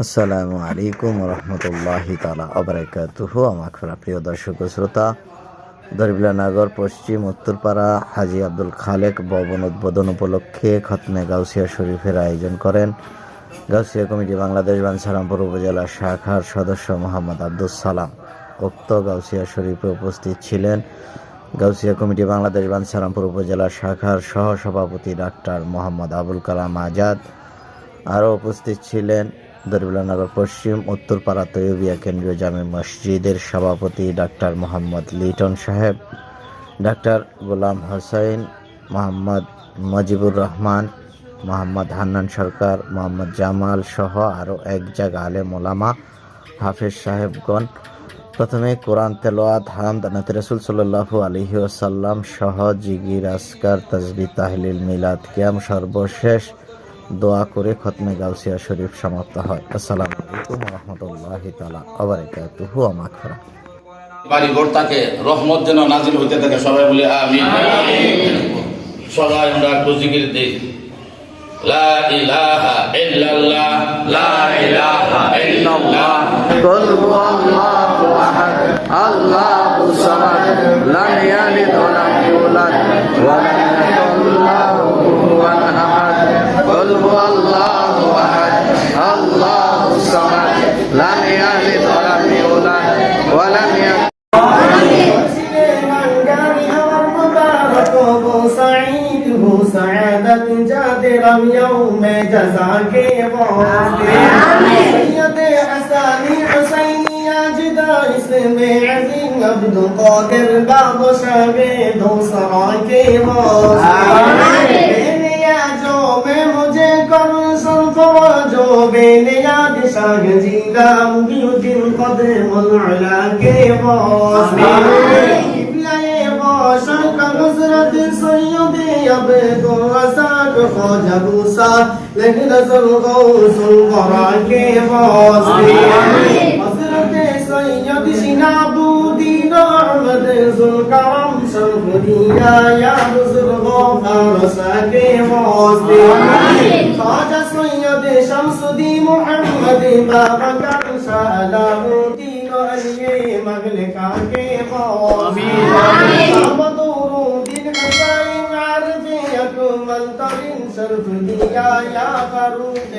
আসসালামু আলাইকুম রহমতুল্লাহি তাআলা ওয়া বারাকাতুহু। আমার প্রিয় দর্শক ও শ্রোতা, দরবিলানগর পশ্চিম উত্তরপাড়া হাজী আব্দুল খালেক ভবন উদ্বোধন উপলক্ষে খতমে গাউসিয়া শরীফের আয়োজন করেন গাউসিয়া কমিটি বাংলাদেশ বাঞ্ছারামপুর উপজেলা শাখার সদস্য মোহাম্মদ আব্দুস সালাম। উক্ত গাউসিয়া শরীফে উপস্থিত ছিলেন গাউসিয়া কমিটি বাংলাদেশ বাঞ্ছারামপুর উপজেলা শাখার সহ সভাপতি ডাক্তার মোহাম্মদ আবুল কালাম আজাদ। আরও উপস্থিত ছিলেন দরবিলানগর পশ্চিম উত্তরপাড়া তৈয়বিয়া কেন্দ্রীয় জামে মসজিদের সভাপতি ডাক্তার মোহাম্মদ লিটন সাহেব, ডাক্তার গোলাম হোসেন, মোহাম্মদ মজিবুর রহমান, মোহাম্মদ হান্নান সরকার, মোহাম্মদ জামাল সহ আরও এক জায়গা আলেম ওলামা হাফেজ সাহেবগণ প্রথমে কোরআন তেলাওয়াত, হামদ, নাত রাসূল সাল্লাল্লাহু আলাইহি ওয়াসাল্লাম সহ জিকির, আজকার, তাসবিহ, তাহলিল, মিলাদ, কিয়াম সর্বশেষ দোয়া করে খতমে গাউসিয়া শরীফ সমাপ্ত হয়। আসসালামু আলাইকুম ওয়া রাহমাতুল্লাহি তাআলা ওয়া বারাকাতুহু। মাগফিরাত। বাড়ি ঘর তাকে রহমত যেন নাজিল হইতে থাকে, সবাই বলি আমিন। সবাই আমরা একটু জিকির দেই। লা ইলাহা ইল্লাল্লাহ, লা ইলাহা ইল্লাল্লাহ, কুল হুয়াল্লাহু আহাদ, আল্লাহুস সামাদ, লাম ইয়ালিদ ওয়া লাম ইউলাদ ওয়া লাম ইয়াকুল লাহু কুফুওয়ান আহাদ। কুল হুয়াল্লাহু আহাদ, আল্লাহুস সামাদ, লাম ইয়ালিদ ওয়া লাম ইউলাদ ওয়া লাম ইয়াকুল سعادت جادرم یوم جزا کے واسطے سید حسانی حسینی اجدا اسم عظیم عبد القادر بادشاہ دو سرا کے واسطے بے جو میں مجھے کر صرف جو بے نیاد شاہ جیلا محی الدین قدم العلا کے واسطے شرق نصرت سید عبد الرزاق خواجہ موسیٰ لیکن غوث الورا کے واسطے حضرت سید شناب الدین احمد ذوالکرم شرف دیا یا بزرگ فارسہ کے واسطے خواجہ سید شمس الدین محمد بابکر شاہ علاء الدین علی مغلقہ کے واسطے شرف دیا یا فاروق